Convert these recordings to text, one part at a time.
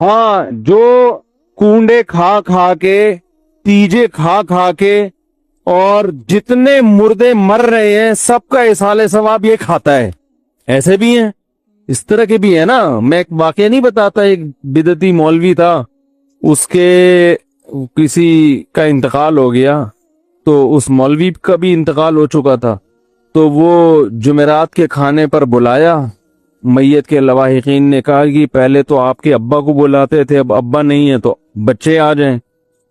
ہاں جو کونڈے کھا کھا کے، تیجے کھا کھا کے، اور جتنے مردے مر رہے ہیں سب کا اصالہ ثواب یہ کھاتا ہے. ایسے بھی ہیں، اس طرح کے بھی ہے نا. میں ایک واقعہ نہیں بتاتا، ایک بدعتی مولوی تھا، اس کے کسی کا انتقال ہو گیا، تو اس مولوی کا بھی انتقال ہو چکا تھا. تو وہ جمعرات کے کھانے پر بلایا. میت کے لواحقین نے کہا کہ پہلے تو آپ کے ابا کو بلاتے تھے، اب ابا نہیں ہے تو بچے آ جائیں.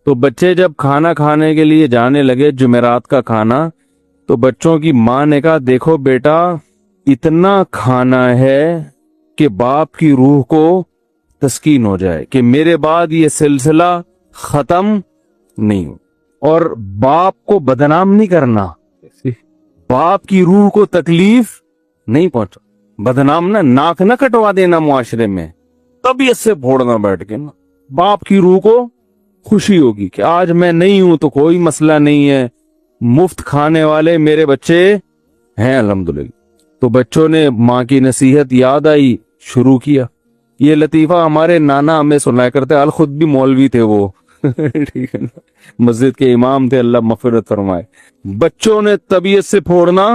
تو بچے جب کھانا کھانے کے لیے جانے لگے، جمعرات کا کھانا، تو بچوں کی ماں نے کہا دیکھو بیٹا، اتنا کھانا ہے کہ باپ کی روح کو تسکین ہو جائے کہ میرے بعد یہ سلسلہ ختم نہیں ہو، اور باپ کو بدنام نہیں کرنا، باپ کی روح کو تکلیف نہیں پہنچا، بدنام نہ، ناک نہ کٹوا دینا معاشرے میں، طبیعت سے پھوڑنا بیٹھ کے نا. باپ کی روح کو خوشی ہوگی کہ آج میں نہیں ہوں تو کوئی مسئلہ نہیں ہے، مفت کھانے والے میرے بچے ہیں الحمدللہ. تو بچوں نے ماں کی نصیحت یاد آئی، شروع کیا. یہ لطیفہ ہمارے نانا ہمیں سنایا کرتے، حال خود بھی مولوی تھے وہ ٹھیک ہے نا، مسجد کے امام تھے، اللہ مغفرت فرمائے. بچوں نے طبیعت سے پھوڑنا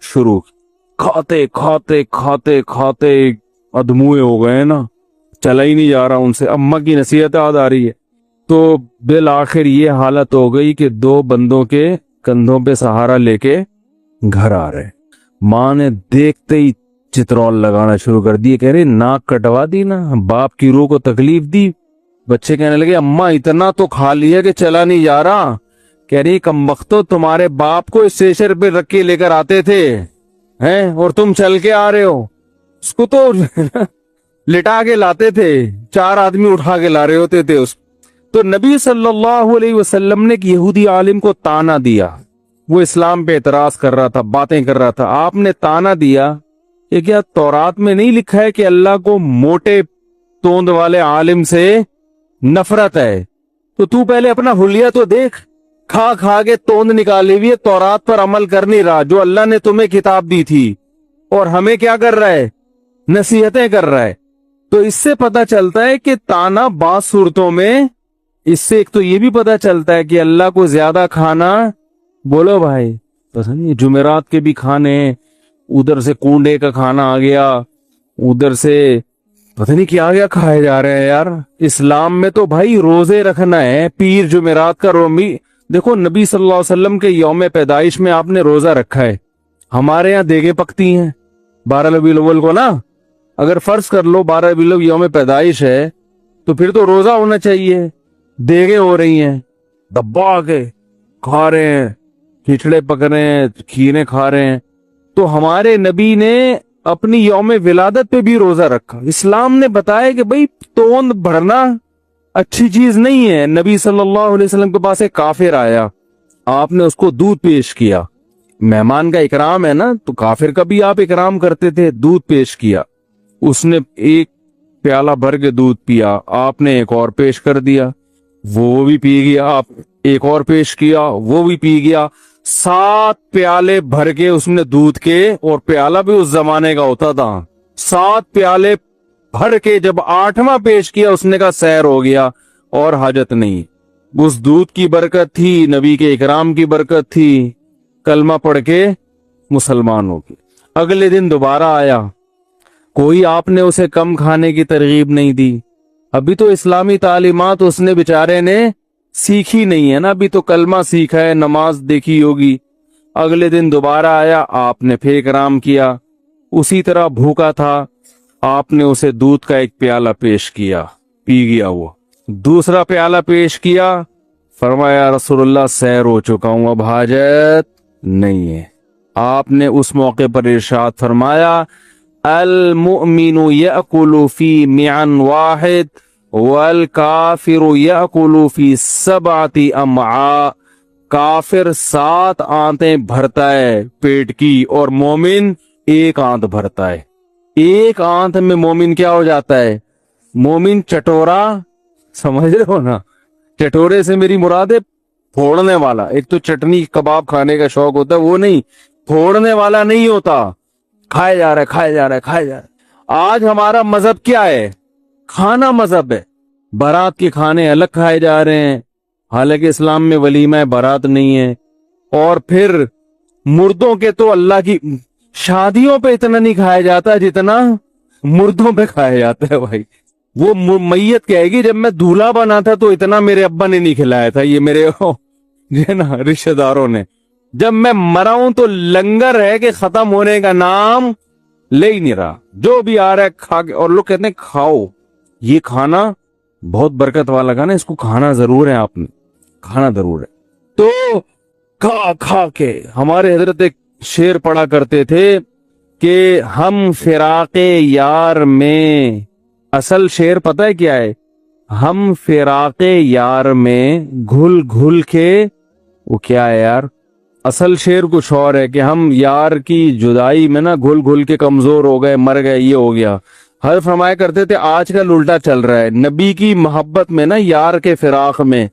شروع کی، کھاتے کھاتے کھاتے کھاتے ادموئے ہو گئے نا، چلا ہی نہیں جا رہا ان سے. اماں کی نصیحت یاد آ رہی ہے. تو بالآخر یہ حالت ہو گئی کہ دو بندوں کے کندھوں پہ سہارا لے کے گھر آ رہے. ماں نے دیکھتے ہی چترول لگانا شروع کر دی، کہہ رہے ناک کٹوا دی نا، باپ کی روح کو تکلیف دی. بچے کہنے لگے اماں اتنا تو کھا لیا کہ چلا نہیں جا رہا. کہہ رہی کمبختو، تمہارے باپ کو اسٹیشن پہ رکھ کے لے کر آتے تھے ہیں اور تم چل کے آ رہے ہو. اس کو تو لٹا کے لاتے تھے، 4 آدمی اٹھا کے لا رہے ہوتے تھے اس. تو نبی صلی اللہ علیہ وسلم نے ایک یہودی عالم کو تانا دیا، وہ اسلام پہ اعتراض کر رہا تھا، باتیں کر رہا تھا. آپ نے تانا دیا کہ کیا تورات میں نہیں لکھا ہے کہ اللہ کو موٹے توند والے عالم سے نفرت ہے؟ تو پہلے اپنا حلیہ تو دیکھ، کھا کھا کے توند نکالی ہوئی ہے، تورات پر عمل کر نہیں رہا جو اللہ نے تمہیں کتاب دی تھی، اور ہمیں کیا کر رہا ہے؟ نصیحتیں کر رہا ہے. تو اس سے پتا چلتا ہے کہ تانا بعض صورتوں میں، اس سے ایک تو یہ بھی پتا چلتا ہے کہ اللہ کو زیادہ کھانا، بولو بھائی پسند نہیں. جمعرات کے بھی کھانے، ادھر سے کنڈے کا کھانا آ گیا، ادھر سے پتہ نہیں کیا گیا کھائے جا رہے ہیں یار. اسلام میں تو بھائی روزے رکھنا ہے، پیر جمعرات کا رومی. دیکھو نبی صلی اللہ علیہ وسلم کے یوم پیدائش میں آپ نے روزہ رکھا ہے. ہمارے یہاں دیگیں پکتی ہیں 12 ربیع الاول کو نا. اگر فرض کر لو 12 ربیع الاول یوم پیدائش ہے تو پھر تو روزہ ہونا چاہیے. دیگیں ہو رہی ہیں، دبا کے کھا رہے ہیں، کھچڑے پک رہے ہیں، کھیرے کھا رہے ہیں. تو ہمارے نبی نے اپنی یوم ولادت پہ بھی روزہ رکھا. اسلام نے بتایا کہ بھئی توند بڑھنا اچھی چیز نہیں ہے. نبی صلی اللہ علیہ وسلم کے پاس ایک کافر آیا، آپ نے اس کو دودھ پیش کیا. مہمان کا اکرام ہے نا، تو کافر کا بھی آپ اکرام کرتے تھے. دودھ پیش کیا، اس نے ایک پیالہ بھر کے دودھ پیا، آپ نے ایک اور پیش کر دیا، وہ بھی پی گیا. آپ ایک اور پیش کیا، وہ بھی پی گیا. 7 پیالے بھر کے اس نے دودھ کے، اور پیالہ بھی اس زمانے کا ہوتا تھا. 7 پیالے بھر کے جب 8واں پیش کیا، اس نے کہا سیر ہو گیا اور حاجت نہیں. اس دودھ کی برکت تھی، نبی کے اکرام کی برکت تھی، کلمہ پڑھ کے مسلمان ہو گئے. اگلے دن دوبارہ آیا، کوئی آپ نے اسے کم کھانے کی ترغیب نہیں دی. ابھی تو اسلامی تعلیمات اس نے بیچارے نے سیکھی نہیں ہے نا، ابھی تو کلمہ سیکھا ہے، نماز دیکھی ہوگی. اگلے دن دوبارہ آیا، آپ نے پھر اکرام کیا. اسی طرح بھوکا تھا، آپ نے اسے دودھ کا ایک پیالہ پیش کیا، پی گیا. وہ دوسرا پیالہ پیش کیا، فرمایا رسول اللہ سیر ہو چکا ہوں، اب حاجت نہیں ہے. آپ نے اس موقع پر ارشاد فرمایا المؤمن یأکل فی معن واحد والکافر یأکل فی 7 امعاء. کافر 7 آنتیں بھرتا ہے پیٹ کی، اور مومن 1 آنت بھرتا ہے. 1 آنت میں مومن کیا ہو جاتا ہے؟ مومن چٹورا، سمجھ رہے ہو نا؟ چٹورے سے میری مراد ہے پھوڑنے والا. ایک تو چٹنی کباب کھانے کا شوق ہوتا ہے، وہ نہیں، پھوڑنے والا نہیں ہوتا. کھائے جا رہا ہے، کھائے جا رہا ہے، کھائے جا رہا ہے. آج ہمارا مذہب کیا ہے؟ کھانا مذہب ہے. بارات کے کھانے الگ کھائے جا رہے ہیں، حالانکہ اسلام میں ولیمہ بارات نہیں ہے. اور پھر مردوں کے تو اللہ کی شادیوں پہ اتنا نہیں کھایا جاتا جتنا مردوں پہ کھایا جاتا ہے بھائی. وہ میت کہے گی جب میں دولہا بنا تھا تو اتنا میرے ابا نے نہیں کھلایا تھا، یہ میرے جو نا رشتہ داروں نے. جب میں مرا ہوں تو لنگر ہے کہ ختم ہونے کا نام لے ہی نہیں رہا، جو بھی آ رہا ہے کھا کے. اور لوگ کہتے ہیں کھاؤ، یہ کھانا بہت برکت والا کھانا، اس کو کھانا ضرور ہے، آپ نے کھانا ضرور ہے. تو کھا کھا کے ہمارے حضرت ایک شعر پڑھا کرتے تھے کہ ہم فراق یار میں، اصل شعر پتہ ہے کیا ہے؟ ہم فراق یار میں گھل گھل کے، وہ کیا ہے یار، اصل شعر کچھ اور ہے کہ ہم یار کی جدائی میں نا گھل گھل کے کمزور ہو گئے، مر گئے، یہ ہو گیا. ہر فرمایا کرتے تھے آج کل الٹا چل رہا ہے، نبی کی محبت میں نا، یار کے فراق میں،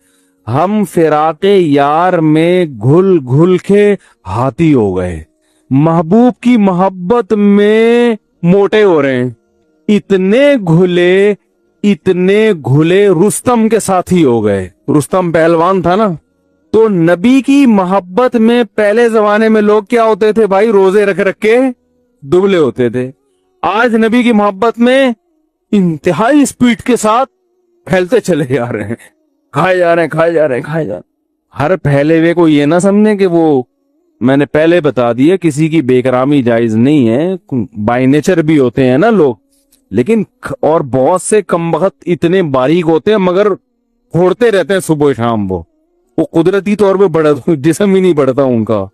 ہم فراق یار میں گھل گھل کے ہاتھی ہو گئے، محبوب کی محبت میں موٹے ہو رہے ہیں. اتنے گھلے رستم کے ساتھی ہو گئے. رستم پہلوان تھا نا. تو نبی کی محبت میں پہلے زمانے میں لوگ کیا ہوتے تھے بھائی؟ روزے رکھ رکھ کے دبلے ہوتے تھے. آج نبی کی محبت میں انتہائی سپیڈ کے ساتھ پھیلتے چلے جا رہے ہیں، کھائے جا رہے ہیں، کھائے جا رہے ہیں، کھائے جا رہے ہیں. ہر پہلے وے کو یہ نہ سمجھیں کہ وہ، میں نے پہلے بتا دیا کسی کی بے کرامی جائز نہیں ہے، بائی نیچر بھی ہوتے ہیں نا لوگ، لیکن اور بہت سے کم بخت اتنے باریک ہوتے ہیں مگر پھوڑتے رہتے ہیں صبح شام. وہ قدرتی طور پہ بڑھا، جسم ہی نہیں بڑھتا ان کا.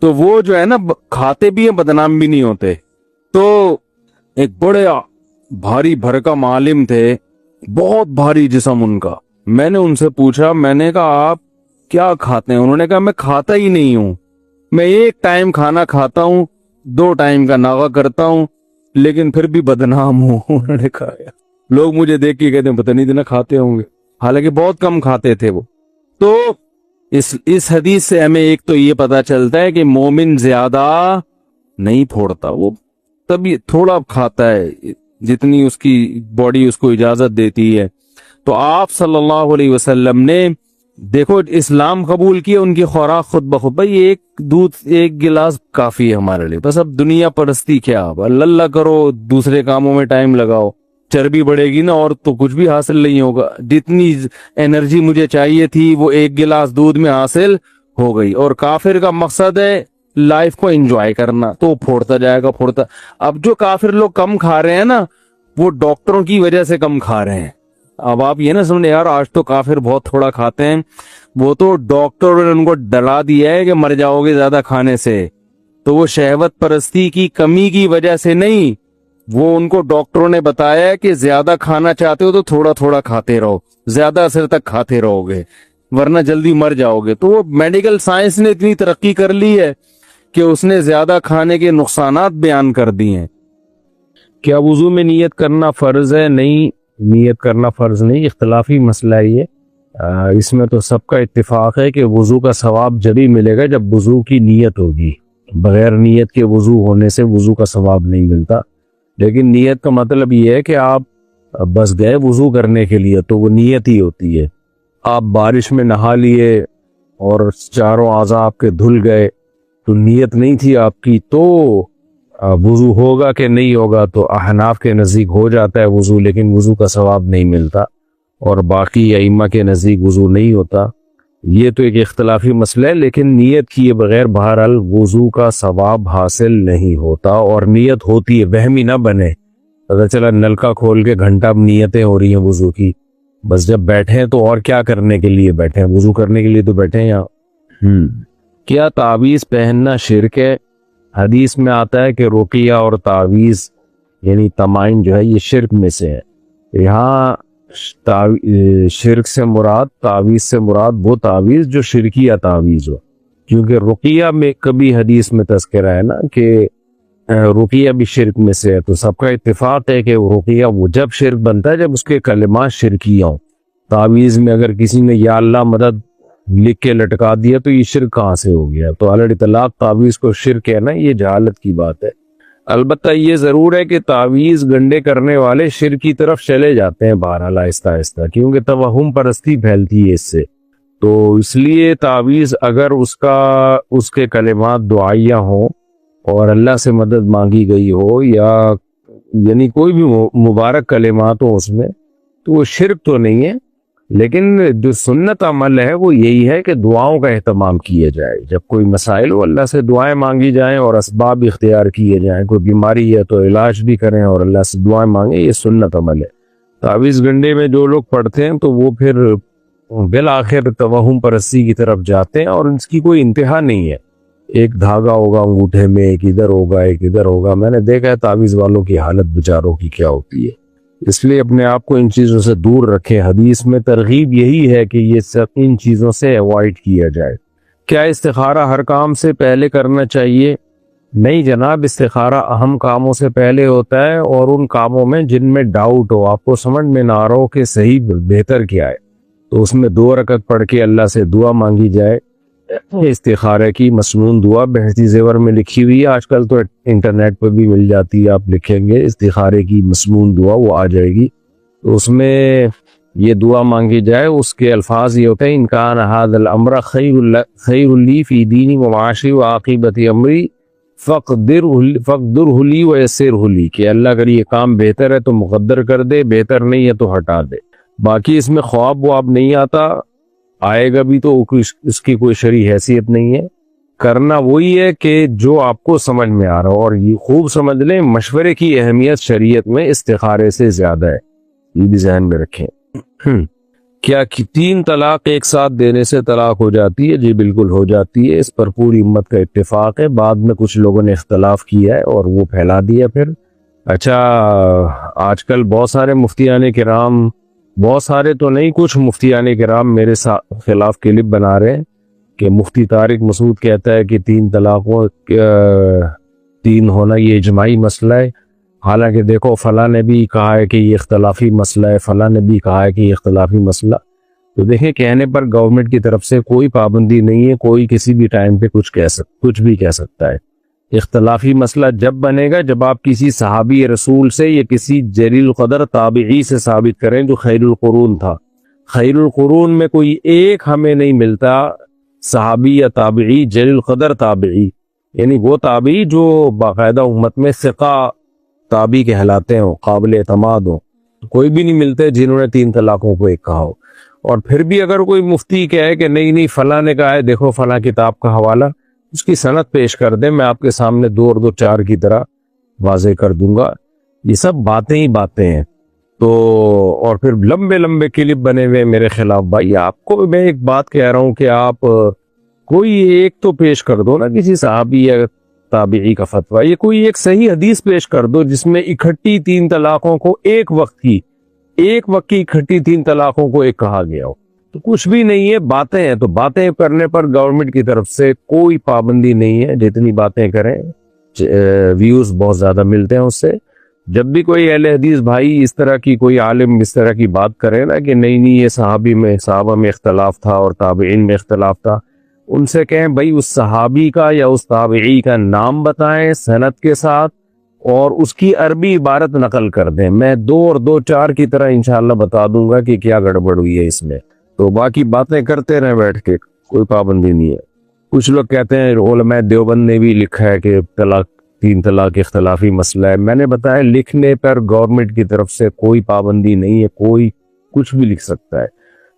تو وہ جو ہے نا کھاتے بھی ہیں، بدنام بھی نہیں ہوتے. تو ایک بڑے بھاری بھرکم عالم تھے، بہت بھاری جسم ان کا. میں نے ان سے پوچھا، میں نے کہا آپ کیا کھاتے ہیں؟ انہوں نے کہا میں کھاتا ہی نہیں ہوں، میں ایک ٹائم کھانا کھاتا ہوں، 2 ٹائم کا ناغہ کرتا ہوں، لیکن پھر بھی بدنام ہوں. انہوں نے کہا لوگ مجھے دیکھ کے کہتے ہیں پتہ نہیں اتنا کھاتے ہوں گے، حالانکہ بہت کم کھاتے تھے وہ. تو اس حدیث سے ہمیں ایک تو یہ پتا چلتا ہے کہ مومن زیادہ نہیں پھوڑتا، وہ تبھی تھوڑا کھاتا ہے جتنی اس کی باڈی اس کو اجازت دیتی ہے. تو آپ صلی اللہ علیہ وسلم نے دیکھو اسلام قبول کیا، ان کی خوراک خود بخود، بھائی ایک دودھ 1 گلاس کافی ہے ہمارے لیے، بس. اب دنیا پرستی کیا، اللہ کرو، دوسرے کاموں میں ٹائم لگاؤ، چربی بڑھے گی نا اور تو کچھ بھی حاصل نہیں ہوگا. جتنی انرجی مجھے چاہیے تھی وہ 1 گلاس دودھ میں حاصل ہو گئی. اور کافر کا مقصد ہے لائف کو انجوائے کرنا، تو پھوڑتا جائے گا، پھوڑتا. اب جو کافر لوگ کم کھا رہے ہیں نا، وہ ڈاکٹروں کی وجہ سے کم کھا رہے ہیں. اب آپ یہ نہ سمجھیں یار آج تو کافر بہت تھوڑا کھاتے ہیں، وہ تو ڈاکٹر نے ان کو ڈرا دیا ہے کہ مر جاؤ گے زیادہ کھانے سے. تو وہ شہوت پرستی کی کمی کی وجہ سے نہیں، وہ ان کو ڈاکٹروں نے بتایا کہ زیادہ کھانا چاہتے ہو تو تھوڑا تھوڑا کھاتے رہو، زیادہ عرصے تک کھاتے رہو گے ورنہ جلدی مر جاؤ گے. تو وہ میڈیکل سائنس نے اتنی ترقی کر لی ہے کہ اس نے زیادہ کھانے کے نقصانات بیان کر دی ہیں. کیا وضو میں نیت کرنا فرض ہے؟ نہیں، نیت کرنا فرض نہیں، اختلافی مسئلہ ہے یہ. اس میں تو سب کا اتفاق ہے کہ وضو کا ثواب جبھی ملے گا جب وضو کی نیت ہوگی. بغیر نیت کے وضو ہونے سے وضو کا ثواب نہیں ملتا. لیکن نیت کا مطلب یہ ہے کہ آپ بس گئے وضو کرنے کے لیے تو وہ نیت ہی ہوتی ہے. آپ بارش میں نہا لیے اور چاروں اعضاء آپ کے دھل گئے تو نیت نہیں تھی آپ کی، تو وضو ہوگا کہ نہیں ہوگا؟ تو احناف کے نزدیک ہو جاتا ہے وضو، لیکن وضو کا ثواب نہیں ملتا. اور باقی ائمہ کے نزدیک وضو نہیں ہوتا. یہ تو ایک اختلافی مسئلہ ہے، لیکن نیت کیے بغیر بہرحال وضو کا ثواب حاصل نہیں ہوتا. اور نیت ہوتی ہے، وہمی نہ بنے. پتہ چلا نلکا کھول کے گھنٹہ نیتیں ہو رہی ہیں وضو کی، بس جب بیٹھے ہیں تو اور کیا کرنے کے لیے بیٹھے ہیں؟ وضو کرنے کے لیے تو بیٹھے ہیں یہاں. کیا تعویذ پہننا شرک ہے؟ حدیث میں آتا ہے کہ رقیہ اور تعویذ یعنی تمائم جو ہے یہ شرک میں سے ہے. یہاں شرک سے مراد، تعویذ سے مراد وہ تعویذ جو شرکیہ تعویذ ہو، کیونکہ رقیہ میں کبھی حدیث میں تذکرہ ہے نا کہ رقیہ بھی شرک میں سے ہے. تو سب کا اتفاق ہے کہ رقیہ وہ جب شرک بنتا ہے جب اس کے کلمات شرکیہ ہوں. تعویذ میں اگر کسی نے یا اللہ مدد لکھ کے لٹکا دیا تو یہ شرک کہاں سے ہو گیا؟ تو علی اطلاق تعویذ کو شرک ہے نا، یہ جہالت کی بات ہے. البتہ یہ ضرور ہے کہ تعویذ گنڈے کرنے والے شرک کی طرف چلے جاتے ہیں بہرحال آہستہ آہستہ، کیونکہ توہم پرستی پھیلتی ہے اس سے. تو اس لیے تعویذ اگر اس کے کلمات دعائیہ ہوں اور اللہ سے مدد مانگی گئی ہو، یا یعنی کوئی بھی مبارک کلمات ہو اس میں، تو وہ شرک تو نہیں ہے. لیکن جو سنت عمل ہے وہ یہی ہے کہ دعاؤں کا اہتمام کیا جائے. جب کوئی مسائل ہو اللہ سے دعائیں مانگی جائیں اور اسباب اختیار کیے جائیں. کوئی بیماری ہے تو علاج بھی کریں اور اللہ سے دعائیں مانگیں، یہ سنت عمل ہے. تعویذ گنڈے میں جو لوگ پڑھتے ہیں تو وہ پھر بالآخر توہم پرستی کی طرف جاتے ہیں، اور اس کی کوئی انتہا نہیں ہے. ایک دھاگا ہوگا انگوٹھے میں، ایک ادھر ہوگا ایک ادھر ہوگا. میں نے دیکھا ہے تعویذ والوں کی حالت بیچاروں کی کیا ہوتی ہے. اس لیے اپنے آپ کو ان چیزوں سے دور رکھیں. حدیث میں ترغیب یہی ہے کہ یہ سب ان چیزوں سے اوائڈ کیا جائے. کیا استخارہ ہر کام سے پہلے کرنا چاہیے؟ نہیں جناب، استخارہ اہم کاموں سے پہلے ہوتا ہے، اور ان کاموں میں جن میں ڈاؤٹ ہو، آپ کو سمجھ میں نہ آ رہا ہو کہ صحیح بہتر کیا ہے، تو اس میں 2 رکعت پڑھ کے اللہ سے دعا مانگی جائے. استخارہ کی مسنون دعا بحثی زیور میں لکھی ہوئی ہے، آج کل تو انٹرنیٹ پہ بھی مل جاتی ہے. آپ لکھیں گے استخارے کی مسنون دعا، وہ آ جائے گی. تو اس میں یہ دعا مانگی جائے. اس کے الفاظ یہ ہوتے ہیں: ان کان ھذا الامر خیر لی فی دینی و معاشی و عاقبت امری فقدرہ لی ویسرہ لی، کہ اللہ اگر یہ کام بہتر ہے تو مقدر کر دے، بہتر نہیں ہے تو ہٹا دے. باقی اس میں خواب واب نہیں آتا، آئے گا بھی تو اس کی کوئی شرعی حیثیت نہیں ہے. کرنا وہی ہے کہ جو آپ کو سمجھ میں آ رہا ہو. اور یہ خوب سمجھ لیں، مشورے کی اہمیت شریعت میں استخارے سے زیادہ ہے، یہ بھی ذہن میں رکھیں. کیا 3 طلاق ایک ساتھ دینے سے طلاق ہو جاتی ہے؟ جی بالکل ہو جاتی ہے. اس پر پوری امت کا اتفاق ہے. بعد میں کچھ لوگوں نے اختلاف کیا ہے اور وہ پھیلا دیا پھر. اچھا، آج کل بہت سارے مفتیان کرام، بہت سارے تو نہیں، کچھ مفتیان کرام میرے خلاف کلپ بنا رہے ہیں کہ مفتی طارق مسعود کہتا ہے کہ 3 طلاقوں 3 ہونا یہ اجماعی مسئلہ ہے. حالانکہ دیکھو فلاں نے بھی کہا ہے کہ یہ اختلافی مسئلہ ہے، فلاں نے بھی کہا ہے کہ یہ اختلافی مسئلہ. تو دیکھیں، کہنے پر گورنمنٹ کی طرف سے کوئی پابندی نہیں ہے. کوئی کسی بھی ٹائم پہ کچھ بھی کہہ سکتا ہے. اختلافی مسئلہ جب بنے گا جب آپ کسی صحابی رسول سے یا کسی جلیل القدر تابعی سے ثابت کریں جو خیر القرون تھا. خیر القرون میں کوئی ایک ہمیں نہیں ملتا صحابی یا تابعی جلیل القدر تابعی، یعنی وہ تابعی جو باقاعدہ امت میں ثقہ تابعی کہلاتے ہوں، قابل اعتماد ہوں. کوئی بھی نہیں ملتے جنہوں نے 3 طلاقوں کو ایک کہا ہو. اور پھر بھی اگر کوئی مفتی کہے کہ نہیں فلاں نے کہا ہے، دیکھو فلاں کتاب کا حوالہ، اس کی سند پیش کر دیں، میں آپ کے سامنے 2 اور 2 4 کی طرح واضح کر دوں گا. یہ سب باتیں ہی باتیں ہیں. تو اور پھر لمبے لمبے کلپ بنے ہوئے میرے خلاف. بھائی آپ کو میں ایک بات کہہ رہا ہوں کہ آپ کوئی ایک تو پیش کر دو نا، کسی صحابی یا تابعی کا فتویٰ، یہ کوئی ایک صحیح حدیث پیش کر دو جس میں اکٹھی 3 طلاقوں کو ایک وقت کی اکٹھی 3 طلاقوں کو ایک کہا گیا ہو. تو کچھ بھی نہیں ہے، باتیں ہیں. تو باتیں کرنے پر گورنمنٹ کی طرف سے کوئی پابندی نہیں ہے. جتنی باتیں کریں ویوز بہت زیادہ ملتے ہیں اس سے. جب بھی کوئی اہل حدیث بھائی اس طرح کی، کوئی عالم اس طرح کی بات کرے نا کہ نہیں یہ صحابہ میں اختلاف تھا اور تابعین میں اختلاف تھا، ان سے کہیں بھائی اس صحابی کا یا اس تابعی کا نام بتائیں سند کے ساتھ، اور اس کی عربی عبارت نقل کر دیں. میں 2 اور 2 4 کی طرح انشاءاللہ بتا دوں گا کہ کیا گڑبڑ ہوئی ہے اس میں. تو باقی باتیں کرتے رہیں بیٹھ کے، کوئی پابندی نہیں ہے. کچھ لوگ کہتے ہیں علماء دیوبند نے بھی لکھا ہے کہ 3 طلاق اختلافی مسئلہ ہے. میں نے بتایا لکھنے پر گورنمنٹ کی طرف سے کوئی پابندی نہیں ہے. کوئی کچھ بھی لکھ سکتا ہے.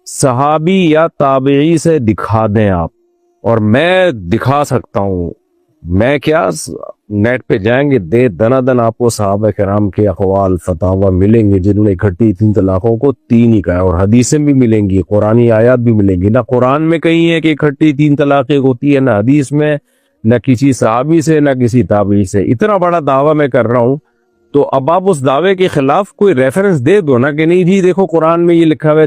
صحابی یا تابعی سے دکھا دیں آپ، اور میں دکھا سکتا ہوں. میں کیا، نیٹ پہ جائیں گے دنا دن آپ کو صحابہ کرام کے اقوال فتاوی ملیں گے جنہوں نے اکٹھی 3 طلاقوں کو 3 ہی کہا. اور حدیثیں بھی ملیں گی، قرآنی آیات بھی ملیں گی. نہ قرآن میں کہیں ہے کہ اکٹھی 3 طلاقیں ہوتی ہے، نہ حدیث میں، نہ کسی صحابی سے، نہ کسی تابعی سے. اتنا بڑا دعویٰ میں کر رہا ہوں، تو اب آپ اس دعوے کے خلاف کوئی ریفرنس دے دو نا کہ نہیں جی دیکھو قرآن میں یہ لکھا ہوا ہے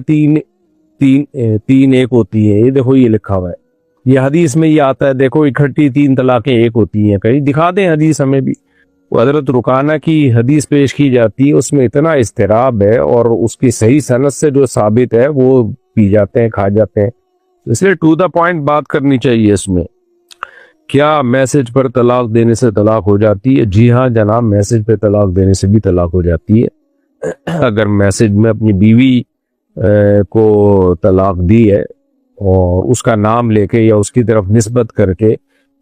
3 ایک ہوتی ہے، یہ دیکھو یہ لکھا ہوا ہے، یہ حدیث میں یہ آتا ہے دیکھو اکٹھی 3 طلاقیں ایک ہوتی ہیں. کہیں دکھا دیں حدیث ہمیں بھی. وہ حضرت رکانہ کی حدیث پیش کی جاتی ہے، اس میں اتنا اضطراب ہے اور اس کی صحیح سند سے جو ثابت ہے وہ پی جاتے ہیں، کھا جاتے ہیں. اس لیے ٹو دا پوائنٹ بات کرنی چاہیے اس میں. کیا میسج پر طلاق دینے سے طلاق ہو جاتی ہے؟ جی ہاں جناب، میسج پہ طلاق دینے سے بھی طلاق ہو جاتی ہے۔ اگر میسج میں اپنی بیوی کو طلاق دی ہے اور اس کا نام لے کے یا اس کی طرف نسبت کر کے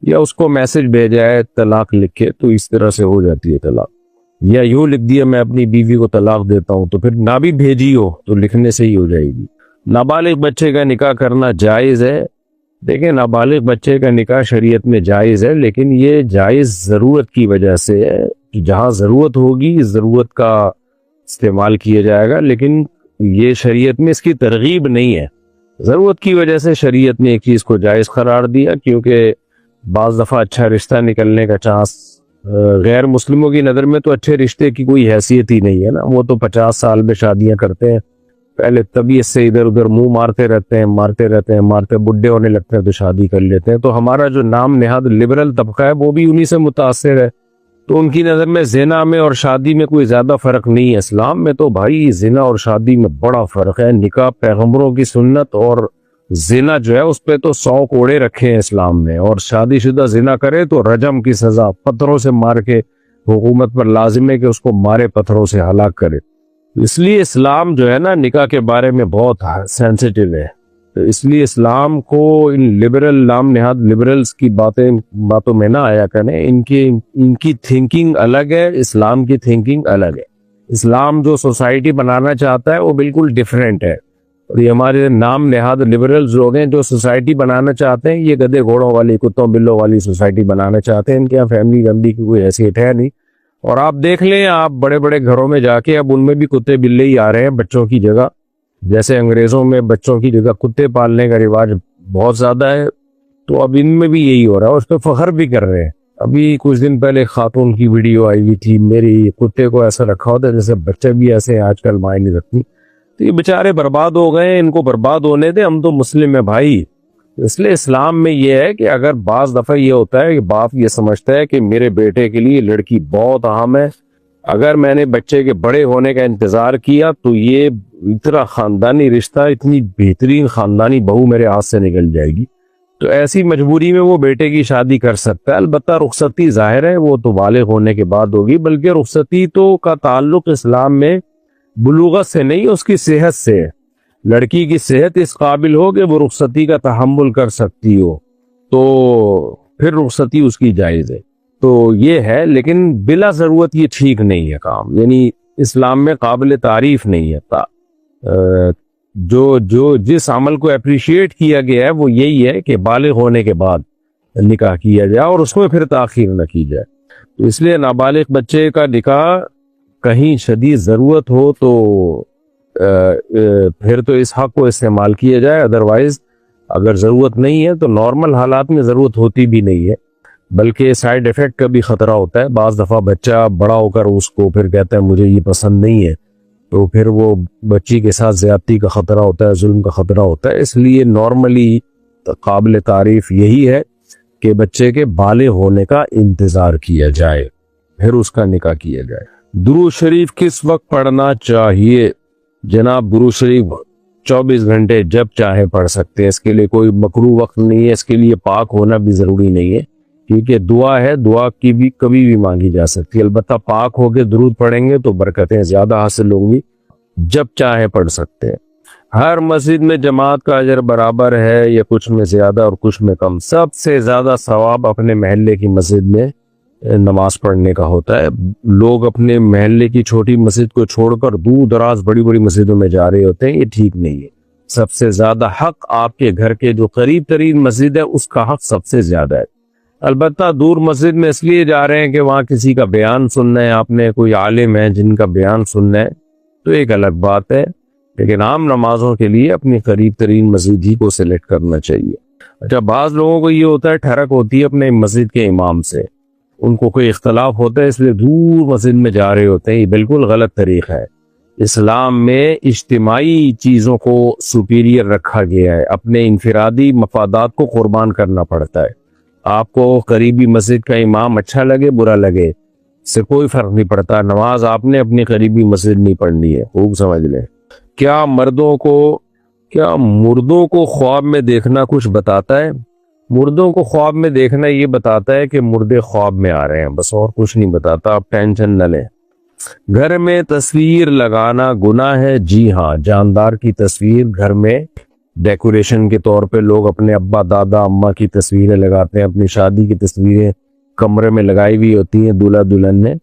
یا اس کو میسج بھیجا ہے طلاق لکھ کے، تو اس طرح سے ہو جاتی ہے طلاق۔ یا یوں لکھ دیا میں اپنی بیوی کو طلاق دیتا ہوں، تو پھر نہ بھی بھیجی ہو تو لکھنے سے ہی ہو جائے گی۔ نابالغ بچے کا نکاح کرنا جائز ہے؟ دیکھیں، نابالغ بچے کا نکاح شریعت میں جائز ہے، لیکن یہ جائز ضرورت کی وجہ سے ہے کہ جہاں ضرورت ہوگی ضرورت کا استعمال کیا جائے گا، لیکن یہ شریعت میں اس کی ترغیب نہیں ہے۔ ضرورت کی وجہ سے شریعت نے ایک چیز کو جائز قرار دیا، کیونکہ بعض دفعہ اچھا رشتہ نکلنے کا چانس، غیر مسلموں کی نظر میں تو اچھے رشتے کی کوئی حیثیت ہی نہیں ہے نا، وہ تو 50 سال میں شادیاں کرتے ہیں، پہلے طبیعت سے ادھر ادھر منہ مارتے رہتے ہیں، بڈھے ہونے لگتے ہیں تو شادی کر لیتے ہیں۔ تو ہمارا جو نام نہاد لبرل طبقہ ہے وہ بھی انہی سے متاثر ہے، تو ان کی نظر میں زنا میں اور شادی میں کوئی زیادہ فرق نہیں ہے۔ اسلام میں تو بھائی زنا اور شادی میں بڑا فرق ہے۔ نکاح پیغمبروں کی سنت، اور زنا جو ہے اس پہ تو 100 کوڑے رکھے ہیں اسلام میں، اور شادی شدہ زنا کرے تو رجم کی سزا، پتھروں سے مار کے، حکومت پر لازم ہے کہ اس کو مارے، پتھروں سے ہلاک کرے۔ اس لیے اسلام جو ہے نا نکاح کے بارے میں بہت سینسیٹیو ہے، تو اس لیے اسلام کو ان لبرل نام نہاد لبرلز کی باتوں میں نہ آیا کریں۔ ان کی تھنکنگ الگ ہے، اسلام کی تھنکنگ الگ ہے۔ اسلام جو سوسائٹی بنانا چاہتا ہے وہ بالکل ڈیفرنٹ ہے، اور یہ ہمارے نام نہاد لبرلز لوگ ہیں جو سوسائٹی بنانا چاہتے ہیں، یہ گدے گھوڑوں والی، کتوں بلوں والی سوسائٹی بنانا چاہتے ہیں۔ ان کے یہاں فیملی گندی کی کوئی حیثیت ہے نہیں، اور آپ دیکھ لیں، آپ بڑے بڑے گھروں میں جا کے اب ان میں بھی کتے بلے ہی آ رہے ہیں بچوں کی جگہ، جیسے انگریزوں میں بچوں کی جگہ کتے پالنے کا رواج بہت زیادہ ہے، تو اب ان میں بھی یہی ہو رہا ہے، اور اس پہ فخر بھی کر رہے ہیں۔ ابھی کچھ دن پہلے خاتون کی ویڈیو آئی ہوئی تھی، میری کتے کو ایسا رکھا ہوتا ہے جیسے بچے بھی ایسے ہیں آج کل، مائیں نہیں رکھتی۔ تو یہ بیچارے برباد ہو گئے، ان کو برباد ہونے دے، ہم تو مسلم ہیں بھائی۔ اس لیے اسلام میں یہ ہے کہ اگر بعض دفعہ یہ ہوتا ہے کہ باپ یہ سمجھتا ہے کہ میرے بیٹے کے لیے لڑکی بہت اہم ہے، اگر میں نے بچے کے بڑے ہونے کا انتظار کیا تو یہ اتنا خاندانی رشتہ، اتنی بہترین خاندانی بہو میرے ہاتھ سے نکل جائے گی، تو ایسی مجبوری میں وہ بیٹے کی شادی کر سکتا ہے۔ البتہ رخصتی ظاہر ہے وہ تو بالغ ہونے کے بعد ہوگی، بلکہ رخصتی تو کا تعلق اسلام میں بلوغت سے نہیں، اس کی صحت سے ہے۔ لڑکی کی صحت اس قابل ہو کہ وہ رخصتی کا تحمل کر سکتی ہو تو پھر رخصتی اس کی جائز ہے، تو یہ ہے۔ لیکن بلا ضرورت یہ ٹھیک نہیں ہے کام، یعنی اسلام میں قابل تعریف نہیں ہے۔ جو جس عمل کو اپریشیٹ کیا گیا ہے وہ یہی ہے کہ بالغ ہونے کے بعد نکاح کیا جائے اور اس میں پھر تاخیر نہ کی جائے۔ تو اس لیے نابالغ بچے کا نکاح کہیں شدید ضرورت ہو تو پھر تو اس حق کو استعمال کیا جائے، ادروائز اگر ضرورت نہیں ہے تو نارمل حالات میں ضرورت ہوتی بھی نہیں ہے، بلکہ سائیڈ ایفیکٹ کا بھی خطرہ ہوتا ہے۔ بعض دفعہ بچہ بڑا ہو کر اس کو پھر کہتا ہے مجھے یہ پسند نہیں ہے، تو پھر وہ بچی کے ساتھ زیادتی کا خطرہ ہوتا ہے، ظلم کا خطرہ ہوتا ہے۔ اس لیے نارملی قابل تعریف یہی ہے کہ بچے کے بالغ ہونے کا انتظار کیا جائے، پھر اس کا نکاح کیا جائے۔ درود شریف کس وقت پڑھنا چاہیے؟ جناب درود شریف 24 گھنٹے جب چاہے پڑھ سکتے ہیں، اس کے لیے کوئی مکروہ وقت نہیں ہے، اس کے لیے پاک ہونا بھی ضروری نہیں ہے، کیونکہ دعا ہے، دعا کی بھی کبھی بھی مانگی جا سکتی ہے۔ البتہ پاک ہو کے درود پڑھیں گے تو برکتیں زیادہ حاصل ہوں گی، جب چاہے پڑھ سکتے ہیں۔ ہر مسجد میں جماعت کا اجر برابر ہے یا کچھ میں زیادہ اور کچھ میں کم؟ سب سے زیادہ ثواب اپنے محلے کی مسجد میں نماز پڑھنے کا ہوتا ہے۔ لوگ اپنے محلے کی چھوٹی مسجد کو چھوڑ کر دور دراز بڑی بڑی مسجدوں میں جا رہے ہوتے ہیں، یہ ٹھیک نہیں ہے۔ سب سے زیادہ حق آپ کے گھر کے جو قریب ترین مسجد ہے اس کا حق سب سے زیادہ ہے۔ البتہ دور مسجد میں اس لیے جا رہے ہیں کہ وہاں کسی کا بیان سننا ہے، آپ نے کوئی عالم ہے جن کا بیان سننا ہے تو ایک الگ بات ہے، لیکن عام نمازوں کے لیے اپنی قریب ترین مسجد ہی کو سلیکٹ کرنا چاہیے۔ اچھا، بعض لوگوں کو یہ ہوتا ہے ٹھڑک ہوتی ہے اپنے مسجد کے امام سے، ان کو کوئی اختلاف ہوتا ہے اس لیے دور مسجد میں جا رہے ہوتے ہیں، یہ بالکل غلط طریقہ ہے۔ اسلام میں اجتماعی چیزوں کو سپیریئر رکھا گیا ہے، اپنے انفرادی مفادات کو قربان کرنا پڑتا ہے۔ آپ کو قریبی مسجد کا امام اچھا لگے برا لگے اس سے کوئی فرق نہیں پڑتا، نماز آپ نے اپنی قریبی مسجد نہیں پڑھنی ہے، خوب سمجھ لیں۔ کیا مردوں کو خواب میں دیکھنا کچھ بتاتا ہے؟ مردوں کو خواب میں دیکھنا یہ بتاتا ہے کہ مردے خواب میں آ رہے ہیں، بس اور کچھ نہیں بتاتا، آپ ٹینشن نہ لیں۔ گھر میں تصویر لگانا گناہ ہے؟ جی ہاں، جاندار کی تصویر گھر میں ڈیکوریشن کے طور پہ لوگ اپنے ابا دادا اماں کی تصویریں لگاتے ہیں، اپنی شادی کی تصویریں کمرے میں لگائی ہوئی ہوتی ہیں دولہا دلہن نے،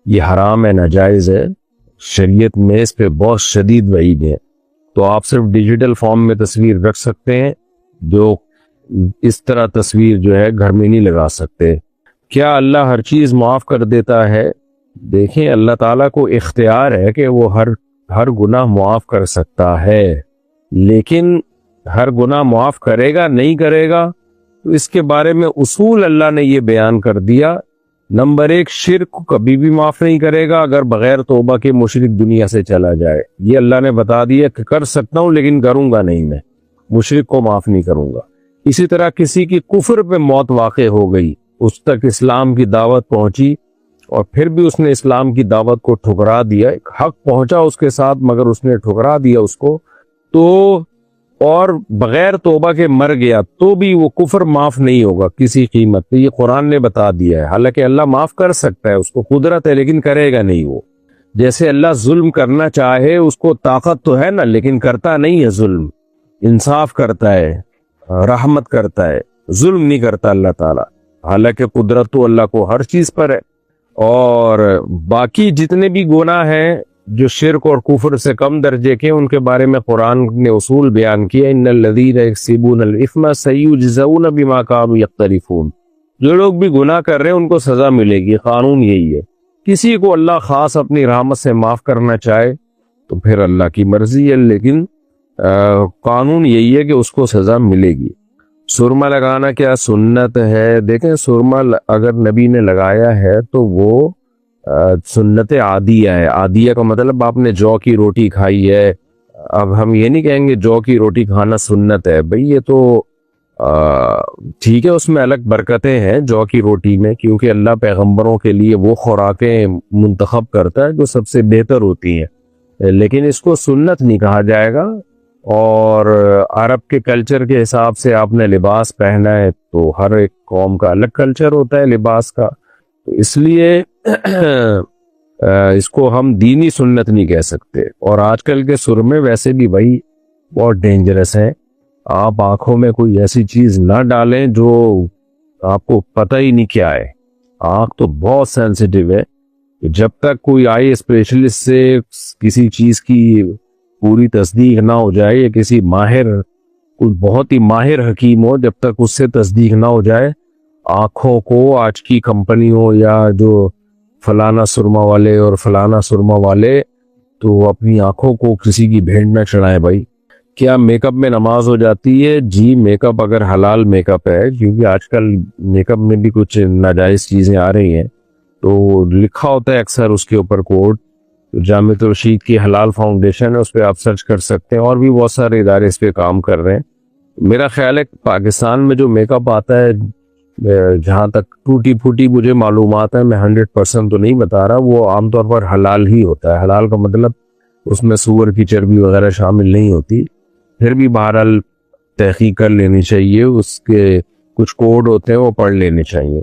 یہ حرام ہے، ناجائز ہے، شریعت میں اس پہ بہت شدید وعید ہے۔ تو آپ صرف ڈیجیٹل فارم میں تصویر رکھ سکتے ہیں، جو اس طرح تصویر جو ہے گھر میں نہیں لگا سکتے۔ کیا اللہ ہر چیز معاف کر دیتا ہے؟ دیکھیں، اللہ تعالیٰ کو اختیار ہے کہ وہ ہر گناہ معاف کر سکتا ہے، لیکن ہر گناہ معاف کرے گا نہیں کرے گا تو اس کے بارے میں اصول اللہ نے یہ بیان کر دیا۔ نمبر 1، شرک کو کبھی بھی معاف نہیں کرے گا اگر بغیر توبہ کے مشرک دنیا سے چلا جائے، یہ اللہ نے بتا دیا کہ کر سکتا ہوں لیکن کروں گا نہیں، میں مشرک کو معاف نہیں کروں گا۔ اسی طرح کسی کی کفر پہ موت واقع ہو گئی، اس تک اسلام کی دعوت پہنچی اور پھر بھی اس نے اسلام کی دعوت کو ٹھکرا دیا، ایک حق پہنچا اس کے ساتھ مگر اس نے ٹھکرا دیا اس کو، تو اور بغیر توبہ کے مر گیا تو بھی وہ کفر معاف نہیں ہوگا کسی قیمت پہ، یہ قرآن نے بتا دیا ہے۔ حالانکہ اللہ معاف کر سکتا ہے، اس کو قدرت ہے، لیکن کرے گا نہیں وہ۔ جیسے اللہ ظلم کرنا چاہے، اس کو طاقت تو ہے نا، لیکن کرتا نہیں ہے ظلم، انصاف کرتا ہے، رحمت کرتا ہے، ظلم نہیں کرتا اللہ تعالیٰ، حالانکہ قدرت تو اللہ کو ہر چیز پر ہے۔ اور باقی جتنے بھی گناہ ہیں جو شرک اور کفر سے کم درجے کے، ان کے بارے میں قرآن نے اصول بیان کیا، ان الذین یکسبون الاثم سیجزون بما کانوا یقترفون، جو لوگ بھی گناہ کر رہے ہیں ان کو سزا ملے گی، قانون یہی ہے۔ کسی کو اللہ خاص اپنی رحمت سے معاف کرنا چاہے تو پھر اللہ کی مرضی ہے، لیکن قانون یہی ہے کہ اس کو سزا ملے گی۔ سرما لگانا کیا سنت ہے؟ دیکھیں، سرما اگر نبی نے لگایا ہے تو وہ سنت عادیہ ہے۔ عادیہ کا مطلب آپ نے جو کی روٹی کھائی ہے، اب ہم یہ نہیں کہیں گے جو کی روٹی کھانا سنت ہے، بھئی یہ تو ٹھیک ہے، اس میں الگ برکتیں ہیں جو کی روٹی میں، کیونکہ اللہ پیغمبروں کے لیے وہ خوراکیں منتخب کرتا ہے جو سب سے بہتر ہوتی ہیں، لیکن اس کو سنت نہیں کہا جائے گا۔ اور عرب کے کلچر کے حساب سے آپ نے لباس پہنا ہے تو ہر ایک قوم کا الگ کلچر ہوتا ہے لباس کا، تو اس لیے اس کو ہم دینی سنت نہیں کہہ سکتے۔ اور آج کل کے سرمے ویسے بھی بھائی بہت ڈینجرس ہیں، آپ آنکھوں میں کوئی ایسی چیز نہ ڈالیں جو آپ کو پتہ ہی نہیں کیا ہے، آنکھ تو بہت سینسیٹیو ہے، جب تک کوئی آئی اسپیشلسٹ سے کسی چیز کی پوری تصدیق نہ ہو جائے، یا کسی ماہر، کوئی بہت ہی ماہر حکیم ہو، جب تک اس سے تصدیق نہ ہو جائے، آنکھوں کو آج کی کمپنیوں یا جو فلانا سرما والے اور فلانا سرما والے، تو اپنی آنکھوں کو کسی کی بھیڑ نہ چڑھائیں بھائی۔ کیا میک اپ میں نماز ہو جاتی ہے؟ جی، میک اپ اگر حلال میک اپ ہے، کیونکہ آج کل میک اپ میں بھی کچھ ناجائز چیزیں آ رہی ہیں، تو لکھا ہوتا ہے اکثر اس کے اوپر کوڈ، جامع رشید کی حلال فاؤنڈیشن ہے، اس پہ آپ سرچ کر سکتے ہیں، اور بھی بہت سارے ادارے اس پہ کام کر رہے ہیں۔ میرا خیال ہے پاکستان میں جو میک اپ آتا ہے، جہاں تک ٹوٹی پھوٹی مجھے معلومات ہے، میں 100% تو نہیں بتا رہا، وہ عام طور پر حلال ہی ہوتا ہے۔ حلال کا مطلب اس میں سور کی چربی وغیرہ شامل نہیں ہوتی، پھر بھی بہرحال تحقیق کر لینی چاہیے، اس کے کچھ کوڈ ہوتے ہیں وہ پڑھ لینے چاہیے۔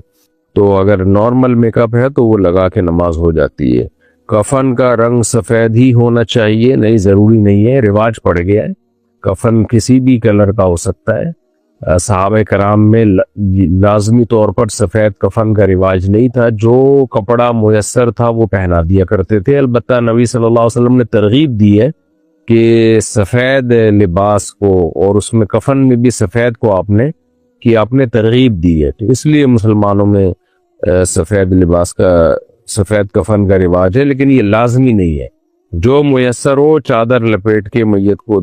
تو اگر نارمل میک اپ ہے تو وہ لگا کے نماز ہو جاتی ہے۔ کفن کا رنگ سفید ہی ہونا چاہیے؟ نہیں، ضروری نہیں ہے، رواج پڑ گیا ہے، کفن کسی بھی کلر کا ہو سکتا ہے۔ صحابہ کرام میں لازمی طور پر سفید کفن کا رواج نہیں تھا، جو کپڑا میسر تھا وہ پہنا دیا کرتے تھے۔ البتہ نبی صلی اللہ علیہ وسلم نے ترغیب دی ہے کہ سفید لباس کو، اور اس میں کفن میں بھی سفید کو آپ نے ترغیب دی ہے، تو اس لیے مسلمانوں میں سفید لباس کا، سفید کفن کا رواج ہے، لیکن یہ لازمی نہیں ہے۔ جو میسر ہو، چادر لپیٹ کے میت کو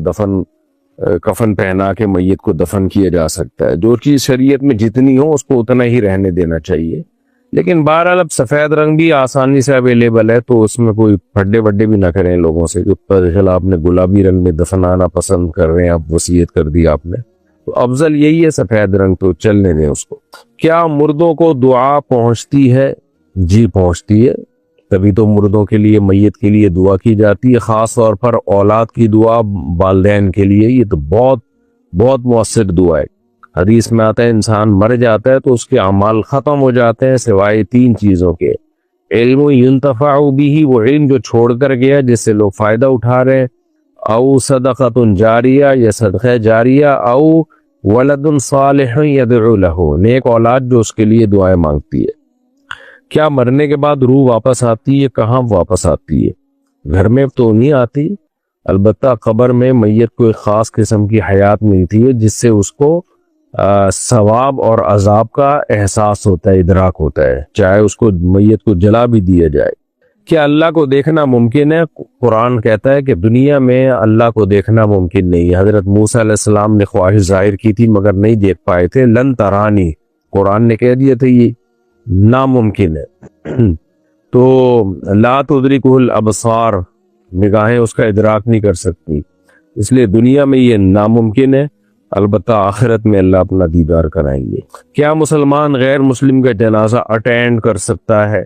کفن پہنا کے میت کو دفن کیا جا سکتا ہے۔ جو چیز شریعت میں جتنی ہو اس کو اتنا ہی رہنے دینا چاہیے، لیکن بہرحال اب سفید رنگ بھی آسانی سے اویلیبل ہے، تو اس میں کوئی پھڈے وڈے بھی نہ کریں لوگوں سے کہ پتہ آپ نے گلابی رنگ میں دفنانا پسند کر رہے ہیں، آپ وصیت کر دی آپ نے، تو افضل یہی ہے سفید رنگ، تو چلنے دیں اس کو۔ کیا مردوں کو دعا پہنچتی ہے؟ جی پہنچتی ہے، تبھی تو مردوں کے لیے، میت کے لیے دعا کی جاتی ہے، خاص طور پر اولاد کی دعا والدین کے لیے، یہ تو بہت بہت مؤثر دعا ہے۔ حدیث میں آتا ہے انسان مر جاتا ہے تو اس کے اعمال ختم ہو جاتے ہیں سوائے 3 چیزوں کے، علم ینتفع به، وہ علم جو چھوڑ کر گیا جس سے لوگ فائدہ اٹھا رہے ہیں، او صدقۃ جاریہ، یا صدقہ جاریہ، او ولد صالح یدعو له، نیک اولاد جو اس کے لیے دعائیں مانگتی ہے۔ کیا مرنے کے بعد روح واپس آتی ہے؟ کہاں واپس آتی ہے؟ گھر میں تو نہیں آتی، البتہ قبر میں میت کو ایک خاص قسم کی حیات ملتی ہے جس سے اس کو ثواب اور عذاب کا احساس ہوتا ہے، ادراک ہوتا ہے، چاہے اس کو میت کو جلا بھی دیا جائے۔ کیا اللہ کو دیکھنا ممکن ہے؟ قرآن کہتا ہے کہ دنیا میں اللہ کو دیکھنا ممکن نہیں ہے۔ حضرت موسیٰ علیہ السلام نے خواہش ظاہر کی تھی مگر نہیں دیکھ پائے تھے، لن ترانی، قرآن نے کہہ دیا تھا یہ ناممکن ہے۔ تو لا تدرکہ الابصار، نگاہیں اس کا ادراک نہیں کر سکتی، اس لیے دنیا میں یہ ناممکن ہے، البتہ آخرت میں اللہ اپنا دیدار کرائیں گے۔ کیا مسلمان غیر مسلم کا جنازہ اٹینڈ کر سکتا ہے؟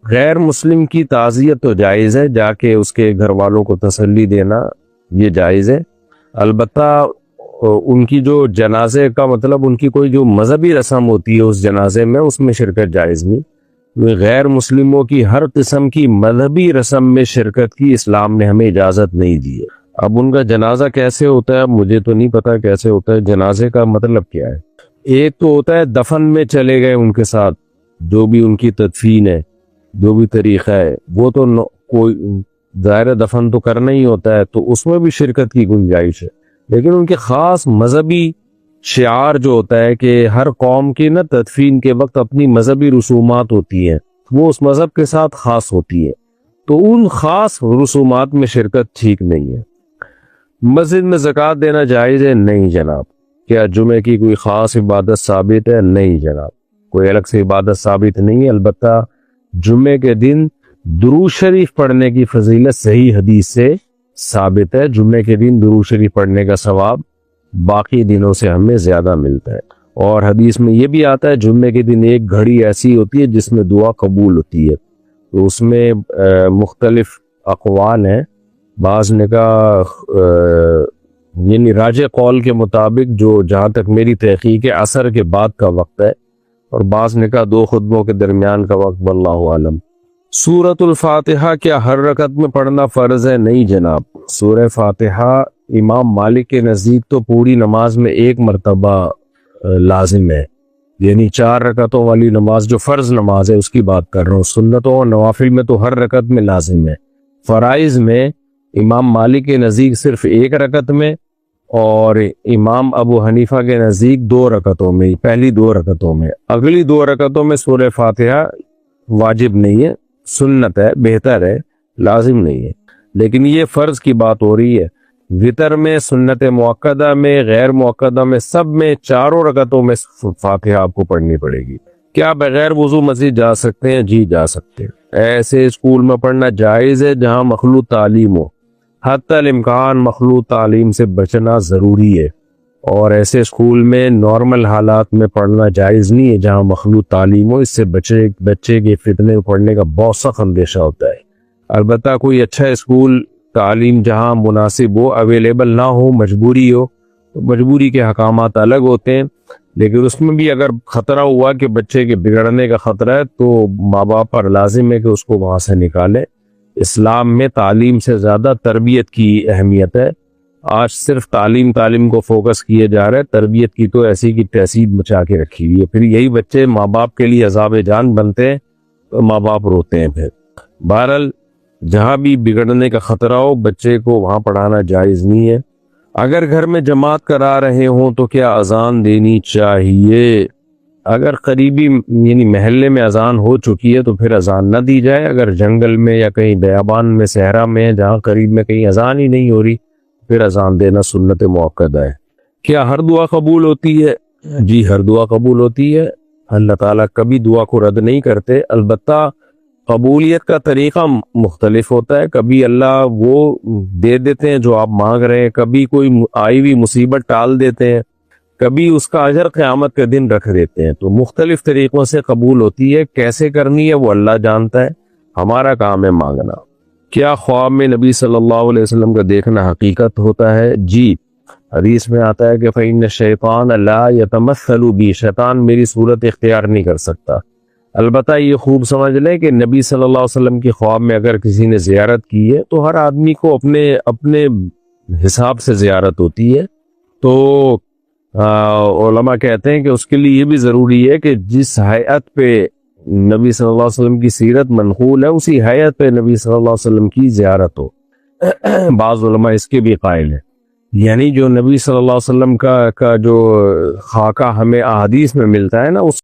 غیر مسلم کی تعزیت تو جائز ہے، جا کے اس کے گھر والوں کو تسلی دینا یہ جائز ہے، البتہ ان کی جو جنازے کا مطلب ان کی کوئی جو مذہبی رسم ہوتی ہے اس جنازے میں، اس میں شرکت جائز نہیں۔ غیر مسلموں کی ہر قسم کی مذہبی رسم میں شرکت کی اسلام نے ہمیں اجازت نہیں دی ہے۔ اب ان کا جنازہ کیسے ہوتا ہے مجھے تو نہیں پتا کیسے ہوتا ہے، جنازے کا مطلب کیا ہے؟ ایک تو ہوتا ہے دفن میں چلے گئے ان کے ساتھ، جو بھی ان کی تدفین ہے، جو بھی طریقہ ہے وہ تو کوئی ظاہر دفن تو کرنا ہی ہوتا ہے، تو اس میں بھی شرکت کی گنجائش ہے، لیکن ان کے خاص مذہبی شعار جو ہوتا ہے کہ ہر قوم کی نا تدفین کے وقت اپنی مذہبی رسومات ہوتی ہیں، وہ اس مذہب کے ساتھ خاص ہوتی ہے، تو ان خاص رسومات میں شرکت ٹھیک نہیں ہے۔ مسجد میں زکوٰۃ دینا جائز ہے؟ نہیں جناب۔ کیا جمعے کی کوئی خاص عبادت ثابت ہے؟ نہیں جناب، کوئی الگ سے عبادت ثابت نہیں ہے، البتہ جمعے کے دن درود شریف پڑھنے کی فضیلت صحیح حدیث سے ثابت ہے، جمعے کے دن درود شریف پڑھنے کا ثواب باقی دنوں سے ہمیں زیادہ ملتا ہے، اور حدیث میں یہ بھی آتا ہے جمعے کے دن ایک گھڑی ایسی ہوتی ہے جس میں دعا قبول ہوتی ہے، تو اس میں مختلف اقوال ہیں، بعض نے کہا یعنی راجح قول کے مطابق جو جہاں تک میری تحقیق ہے عصر کے بعد کا وقت ہے، اور بعض نے کہا 2 خطبوں کے درمیان کا وقت، واللہ عالم۔ سورۃ الفاتحہ کیا ہر رکعت میں پڑھنا فرض ہے؟ نہیں جناب، سورہ فاتحہ امام مالک کے نزدیک تو پوری نماز میں 1 مرتبہ لازم ہے، یعنی 4 رکعتوں والی نماز جو فرض نماز ہے اس کی بات کر رہا ہوں، سنتوں اور نوافل میں تو ہر رکعت میں لازم ہے۔ فرائض میں امام مالک کے نزدیک صرف 1 رکعت میں، اور امام ابو حنیفہ کے نزدیک 2 رکعتوں میں، پہلی 2 رکعتوں میں، اگلی 2 رکعتوں میں سورہ فاتحہ واجب نہیں ہے، سنت ہے، بہتر ہے، لازم نہیں ہے، لیکن یہ فرض کی بات ہو رہی ہے۔ وطر میں، سنت مؤکدہ میں، غیر مؤکدہ میں، سب میں 4 رکعتوں میں فاتحہ آپ کو پڑھنی پڑے گی۔ کیا بغیر وضو مسجد جا سکتے ہیں؟ جی جا سکتے ہیں۔ ایسے اسکول میں پڑھنا جائز ہے جہاں مخلوط تعلیم ہو، حتی الامکان مخلوط تعلیم سے بچنا ضروری ہے، اور ایسے اسکول میں نارمل حالات میں پڑھنا جائز نہیں ہے جہاں مخلوط تعلیم ہو، اس سے بچے کے فتنے پڑھنے کا بہت سخت اندیشہ ہوتا ہے۔ البتہ کوئی اچھا اسکول تعلیم جہاں مناسب ہو، اویلیبل نہ ہو، مجبوری ہو، مجبوری کے حکامات الگ ہوتے ہیں، لیکن اس میں بھی اگر خطرہ ہوا کہ بچے کے بگڑنے کا خطرہ ہے تو ماں باپ پر لازم ہے کہ اس کو وہاں سے نکالے۔ اسلام میں تعلیم سے زیادہ تربیت کی اہمیت ہے، آج صرف تعلیم کو فوکس کیے جا رہا ہے، تربیت کی تو ایسی کی تحصیل مچا کے رکھی ہوئی ہے، پھر یہی بچے ماں باپ کے لیے عذاب جان بنتے ہیں تو ماں باپ روتے ہیں۔ پھر بہرحال جہاں بھی بگڑنے کا خطرہ ہو بچے کو وہاں پڑھانا جائز نہیں ہے۔ اگر گھر میں جماعت کرا رہے ہوں تو کیا اذان دینی چاہیے؟ اگر قریبی یعنی محلے میں اذان ہو چکی ہے تو پھر اذان نہ دی جائے، اگر جنگل میں یا کہیں بیابان میں صحرا میں جہاں قریب میں کہیں اذان ہی نہیں ہو رہی پھر اذان دینا سنت مؤکدہ ہے۔ کیا ہر دعا قبول ہوتی ہے؟ جی ہر دعا قبول ہوتی ہے، اللہ تعالیٰ کبھی دعا کو رد نہیں کرتے، البتہ قبولیت کا طریقہ مختلف ہوتا ہے، کبھی اللہ وہ دے دیتے ہیں جو آپ مانگ رہے ہیں، کبھی کوئی آئی ہوئی مصیبت ٹال دیتے ہیں، کبھی اس کا اجر قیامت کے دن رکھ دیتے ہیں، تو مختلف طریقوں سے قبول ہوتی ہے، کیسے کرنی ہے وہ اللہ جانتا ہے، ہمارا کام ہے مانگنا۔ کیا خواب میں نبی صلی اللہ علیہ وسلم کا دیکھنا حقیقت ہوتا ہے؟ جی حدیث میں آتا ہے کہ فإن الشیطان لا يتمثل بی، شیطان میری صورت اختیار نہیں کر سکتا۔ البتہ یہ خوب سمجھ لیں کہ نبی صلی اللہ علیہ وسلم کی خواب میں اگر کسی نے زیارت کی ہے تو ہر آدمی کو اپنے حساب سے زیارت ہوتی ہے۔ تو علماء کہتے ہیں کہ اس کے لیے یہ بھی ضروری ہے کہ جس ہیئت پہ نبی صلی اللہ علیہ وسلم کی سیرت منقول ہے اسی ہیئت پہ نبی صلی اللہ علیہ وسلم کی زیارت ہو۔ بعض علماء اس کے بھی قائل ہیں، یعنی جو نبی صلی اللہ علیہ وسلم کا جو خاکہ ہمیں احادیث میں ملتا ہے نا، اس